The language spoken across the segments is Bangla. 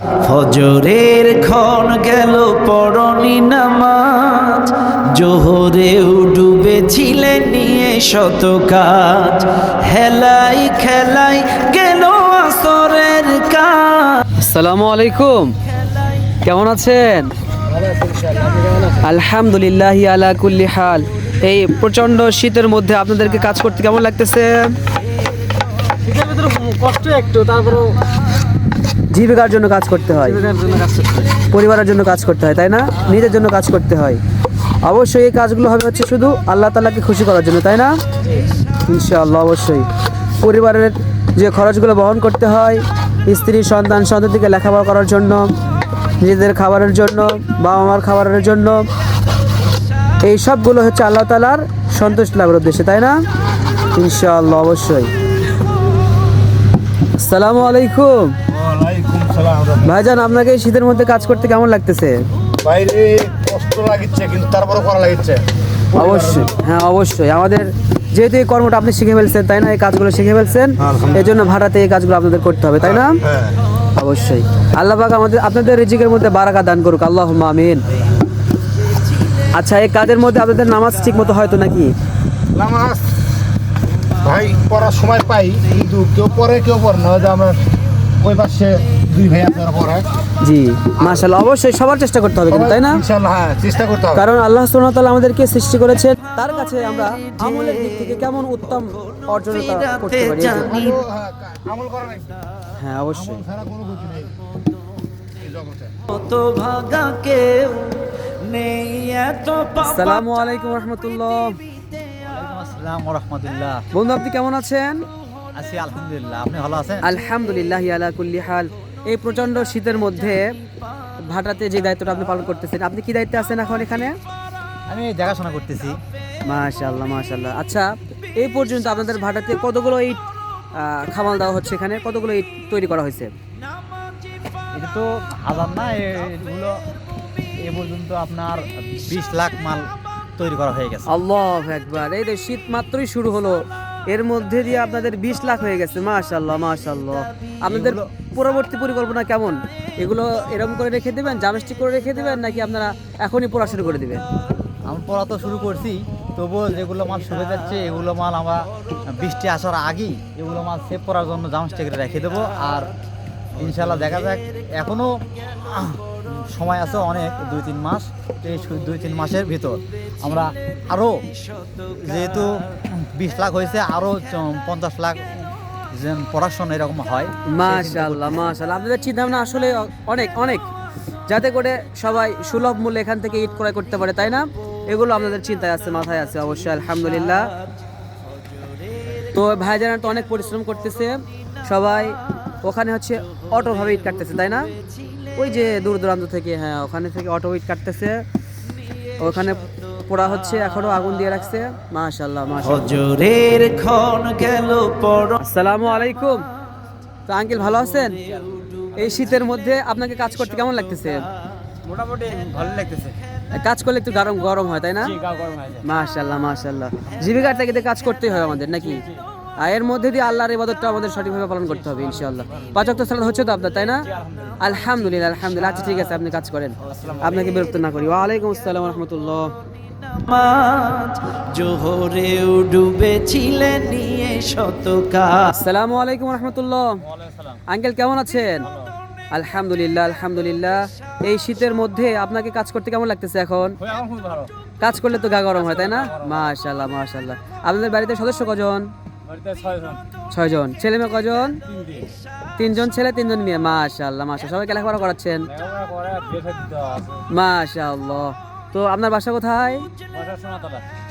ফজরের ক্ষণ গেল পড়নি নামাজ, জোহরেও ডুবেছিলেন নিয়ে শত কাজ, হেলাই খেলাই গেল আসরের কাজ। আসসালামু আলাইকুম, কেমন আছেন? আলহামদুলিল্লাহ আলা কুল্লি হাল। এই প্রচন্ড শীতের মধ্যে আপনাদেরকে কাজ করতে কেমন লাগতেছে? শীতের ভিতরে কষ্ট একটু, তারপরে জীবিকার জন্য কাজ করতে হয়, পরিবারের জন্য কাজ করতে হয়, তাই না? নিজের জন্য কাজ করতে হয়। অবশ্যই এই কাজগুলো হবে হচ্ছে শুধু আল্লাহ তাআলাকে খুশি করার জন্য, তাই না? ইনশাআল্লাহ। অবশ্যই পরিবারের যে খরচগুলো বহন করতে হয়, স্ত্রী সন্তান সন্ততিকে লেখাপড়া করার জন্য, নিজেদের খাবারের জন্য, বাবা মার খাবারের জন্য, এই সবগুলো হচ্ছে আল্লাহ তাআলার সন্তুষ্ট লাভের উদ্দেশ্যে, তাই না? ইনশাআল্লাহ। অবশ্যই। আসসালামু আলাইকুম। ওয়ালাইকুম সালাম। ভাইজান, আপনাকে এই শীতের মধ্যে কাজ করতে কেমন লাগতেছে? বাইরে কষ্ট লাগিচ্ছে, কিন্তু তারপরে করা লাগিচ্ছে। অবশ্যই, হ্যাঁ অবশ্যই। আমাদের যেহেতু এই কর্মটা আপনি শিখে ফেলছেন, তাই না? এই কাজগুলো শিখে ফেলছেন, এই জন্য ভাড়াতে এই কাজগুলো আপনাদের করতে হবে, তাই না? হ্যাঁ, অবশ্যই। আল্লাহ পাক আপনাদের রিজিকের মধ্যে বারাকা দান করুক, আল্লাহুম্মা আমিন। আচ্ছা, এই কাজের মধ্যে আপনাদের নামাজ ঠিক মতো হয় তো নাকি? নামাজ ভাই পড়ার সময় পাই, কিন্তু কেউ পড়ে কেউ পড়ে না। যে আমার ওই পাশে দুই ভাই আছে, ওরা পড়ে। জি, মাশাআল্লাহ। অবশ্যই সবার চেষ্টা করতে হবে কিন্তু, তাই না? ইনশাআল্লাহ, হ্যাঁ, চেষ্টা করতে হবে। কারণ আল্লাহ সুবহানাহু ওয়া তাআলা আমাদেরকে সৃষ্টি করেছেন, তার কাছে আমরা আমলের দিক থেকে কেমন উত্তম অর্জন করতে পারি। আমল করা নাই, হ্যাঁ অবশ্যই। ছাড়া কোনো গতি নেই এই জগতে। কত ভাগা কেউ নেই এত আসসালামু আলাইকুম রহমতুল্লাহ। আসসালাম ওয়া রাহমাতুল্লাহ। বন্ধু, আপনি কেমন আছেন? আছি আলহামদুলিল্লাহ, আপনি ভালো আছেন? আলহামদুলিল্লাহ আলা কুল্লি হাল। এই প্রচন্ড শীতের মধ্যে ভাটাতে যে দায়িত্বটা আপনি পালন করতেছেন, আপনি কি দায়িত্বে আছেন এখন এখানে? আমি দেখাশোনা করতেছি। মাশাআল্লাহ মাশাআল্লাহ। আচ্ছা, এই পর্যন্ত আপনাদের ভাটাতে কতগুলো ইট খামাল দেওয়া হচ্ছে? এখানে কতগুলো ইট তৈরি করা হয়েছে? এটা তো হাজার না, এগুলো এ পর্যন্ত আপনার 20 লাখ মাল তৈরি করা হয়ে গেছে। আল্লাহু আকবার। এই যে শীত মাত্রই শুরু হলো, এর মধ্যে দিয়ে আপনাদের 20 লাখ হয়ে গেছে। মাশাআল্লাহ মাশাআল্লাহ। আপনাদের পরবর্তী পরিকল্পনা কেমন? এগুলো এরকম করে রেখে দিবেন, জামস্টিক করে রেখে দিবেন, নাকি আপনারা এখনই পড়া শুরু করে দিবেন? আমরা পড়া তো শুরু করছি, তবুও যেগুলো মাল শুকে যাচ্ছে এগুলো মাল আমরা বৃষ্টি আসার আগেই এগুলো মাল সেভ করার জন্য জামস্টিকে রেখে দেবো। আর ইনশাল্লাহ দেখা যাক, এখনও সময় আছে অনেক, 2-3 মাস। এই 2-3 মাসের ভিতর আমরা আরও, যেহেতু 20 লাখ হয়েছে, আরও 50 লাখ যেন পড়াশোনা এরকম হয়। মাশাআল্লাহ মাশাআল্লাহ। আপনাদের চিন্তা ভাবনা আসলে অনেক অনেক, যাতে করে সবাই সুলভ মূল্যে এখান থেকে ইট ক্রয় করতে পারে, তাই না? এগুলো আপনাদের চিন্তায় আছে, মাথায় আছে। অবশ্যই আলহামদুলিল্লাহ। তো ভাইজান তো অনেক পরিশ্রম করতেছে, সবাই ওখানে হচ্ছে অটোভাবে ইট কাটতেছে, তাই না? ওই যে দূর দূরান্ত থেকে, হ্যাঁ ওখানে থেকে অটো ইট কাটতেছে, ওখানে পোড়া হচ্ছে, এখনো আগুন দিয়ে রাখছে। মাশাআল্লাহ মাশাআল্লাহ। ফজরের ক্ষণ গেল পড়। আসসালামু আলাইকুম। তো আঙ্কেল ভালো আছেন? এই শীতের মধ্যে আপনাকে কাজ করতে কেমন লাগতেছে? মোটামুটি ভালো লাগতেছে। কাজ করলে একটু গরম গরম হয়, তাই না? গরম হয়েছে। মাশাআল্লাহ মাশাআল্লাহ। জীবিকার তাগিদে কাজ করতেই হয় আমাদের, নাকি? আর এর মধ্যে দিয়ে আল্লাহর ইবাদতটা আমাদের সঠিকভাবে পালন করতে হবে ইনশাআল্লাহ। 5 ওয়াক্ত সালাত হচ্ছে তো আপনার, তাই না? আলহামদুলিল্লাহ আলহামদুলিল্লাহ। আচ্ছা ঠিক আছে, আপনি কাজ করেন, আপনাকে বিরক্ত না করি। ওয়া আলাইকুম আসসালাম ওয়া রাহমাতুল্লাহ। জোহরেও ডুবেছিলেন নিয়ে শত কাজ। আসসালামু আলাইকুম ওয়া রাহমাতুল্লাহ। আঙ্কেল কেমন আছেন? আলহামদুলিল্লাহ আলহামদুলিল্লাহ। এই শীতের মধ্যে আপনাকে কাজ করতে কেমন লাগতেছে এখন? কাজ করলে তো গা গরম হয়, তাই না? মাশাআল্লাহ মাশাআল্লাহ। আপনাদের বাড়িতে সদস্য কজন? 6 জন। ছেলে মেয়ে কজন? 3 জন ছেলে 3 জন মেয়ে। মাশাআল্লাহ মাশাআল্লাহ। সবাইকে লেখাপড়া করাচ্ছেন? মাশাআল্লাহ। তো আপনার বাসা কোথায়?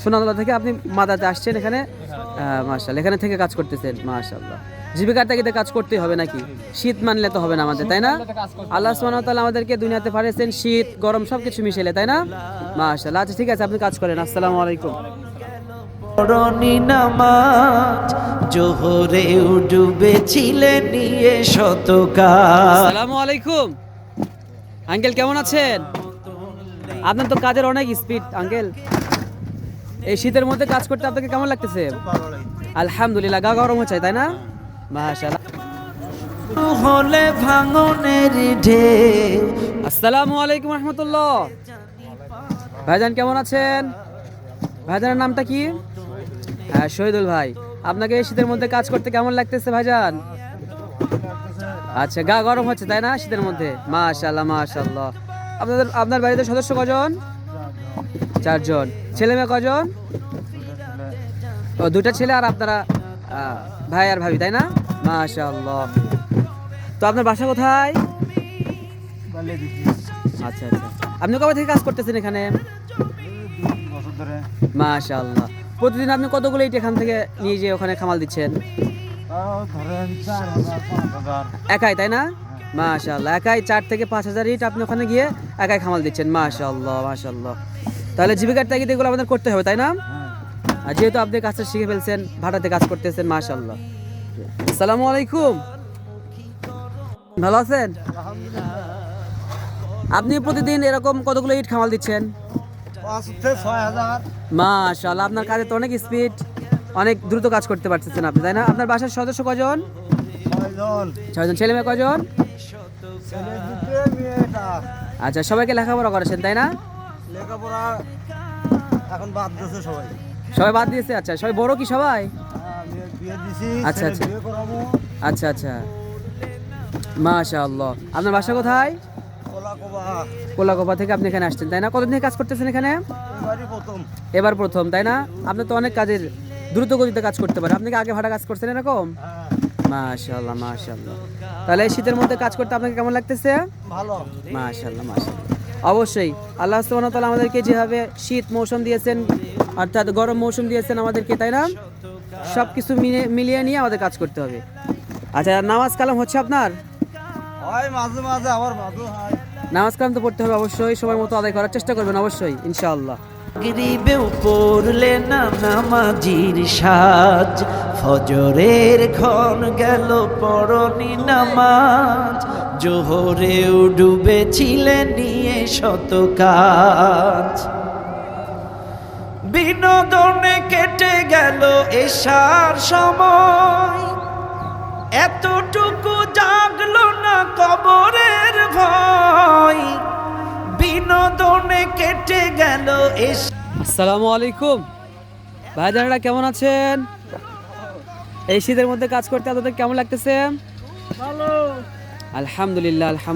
সোনাতলা থেকে আপনি মাদাতে আসছেন এখানে? মাশাআল্লাহ, এখানে থেকে কাজ করতেছেন। মাশাআল্লাহ। জীবিকার তাগিদে কাজ করতেই হবে, নাকি? শীত মানলে তো হবে না আমাদের, তাই না? আল্লাহ সুবহানাহু ওয়া তাআলা আমাদেরকে দুনিয়াতে পাঠিয়েছেন শীত গরম সবকিছু মিশেলে, তাই না? মাশাআল্লাহ। আচ্ছা ঠিক আছে, আপনি কাজ করেন। আসসালামু আলাইকুম। পড়নি নামাজ, জোহরেও ডুবেছিলেন নিয়ে শত কাজ। আসসালামু আলাইকুম। আঙ্কেল কেমন আছেন? আপনার তো কাজের অনেক স্পিড আঙ্কেল। এই শীতের মধ্যে কাজ করতে আপনাকে কেমন লাগতেছে? আলহামদুলিল্লাহ। গা গরম হচ্ছে, তাই না? মাশাআল্লাহ। হলে ভাঙনের ঢেউ। আসসালামু আলাইকুম রহমতুল্লাহ। ভাইজান কেমন আছেন? ভাইজানের নামটা কি? হ্যাঁ, শহীদুল ভাই। আপনাকে এই শীতের মধ্যে কাজ করতে কেমন লাগতেছে ভাইজান? আচ্ছা, গা গরম হচ্ছে তাই না শীতের মধ্যে? মাশাআল্লাহ মাশাআল্লাহ। আপনার বাড়িতে সদস্য কজন? 4 জন। ছেলে মেয়ে কজন? ও, 2টা ছেলে আর আপনারা ভাই আর ভাবি তাই না? মাশাআল্লাহ। তো আপনার বাসা কোথায়? আচ্ছা আচ্ছা। আপনি কবে থেকে কাজ করতেছেন এখানে? মাশাআল্লাহ। প্রতিদিন আপনি কতগুলো ইট এখান থেকে নিয়ে যেয়ে ওখানে খামাল দিচ্ছেন? একাই তাই না? মাশাআল্লাহ। একাই 4 থেকে 5,000 ইট আপনি ওখানে গিয়ে একাই খামাল দিচ্ছেন। মাশাআল্লাহ মাশাআল্লাহ। তাহলে জীবিকার তাগিদে এগুলো আমাদের করতে হবে তাই না? আর যেহেতু আপনি কাজটা শিখে ফেলছেন, ভাটাতে কাজ করতেছেন, মাশাআল্লাহ। আসসালামু আলাইকুম। ভালো আছেন? আপনি প্রতিদিন এরকম কতগুলো ইট খামাল দিচ্ছেন? 6,000। মাশাআল্লাহ। আপনার কাজে তো অনেক স্পিড, অনেক দ্রুত কাজ করতে পারতেছেন আপনি তাই না? আপনার বাসার সদস্য কজন? 6 জন। ছেলে মেয়ে কজন? আচ্ছা, সবাইকে লেখাপড়া করেছেন তাই না? লেখাপড়া এখন বাদ দিয়েছে সবাই। সবাই বাদ দিয়েছে? আচ্ছা, সবাই বড় কি সবাই? বিয়ে দিছি। আচ্ছা আচ্ছা আচ্ছা আচ্ছা। মাশাআল্লাহ। আপনার বাসা কোথায়? কোলাকোপা থেকে আপনি এখানে আসছেন তাই না? কতদিন থেকে কাজ করতেছেন এখানে? এবার প্রথম তাই না? আপনি তো অনেক কাজের দ্রুত গতিতে কাজ করতে পারেন। আপনি কি আগে ভাড়া কাজ করছেন এরকম? মাশাআল্লাহ মাশাআল্লাহ। তাহলে এই শীতের মধ্যে কাজ করতে আপনাকে কেমন লাগতেছে? ভালো। মাশাআল্লাহ মাশাআল্লাহ। অবশ্যই আল্লাহ সুবহানাহু ওয়া তাআলা আমাদেরকে যেভাবে শীত মৌসুম দিয়েছেন, অর্থাৎ গরম মৌসুম দিয়েছেন আমাদেরকে তাই না? সব কিছু মিলিয়ে নিয়ে আমাদের কাজ করতে হবে। আচ্ছা, নামাজ কালাম হচ্ছে আপনার? হয় মাঝে মাঝে, আবার মাঝে হয়। নামাজ কালাম তো পড়তে হবে অবশ্যই, সময় মতো আদায় করার চেষ্টা করবেন অবশ্যই ইনশাআল্লাহ। গরিবেও পড়লে না নামাজির সাজ, ফজরের ক্ষণ গেল পড়নি নামাজ, জোহরেও ডুবেছিলে নিয়ে শত কাজ, বিনোদনে কেটে গেল এশার সময়, এতটুকু জাগলো না কবরের ভয়, বিনোদনে কেটে গেল আসসালামু আলাইকুম। ভাইজানেরা কেমন আছেন? এই শীতের মধ্যে কাজ করতে আপনাদের কেমন লাগতেছে? ভালো। আলহামদুলিল্লাহ আলহামদুলিল্লাহ।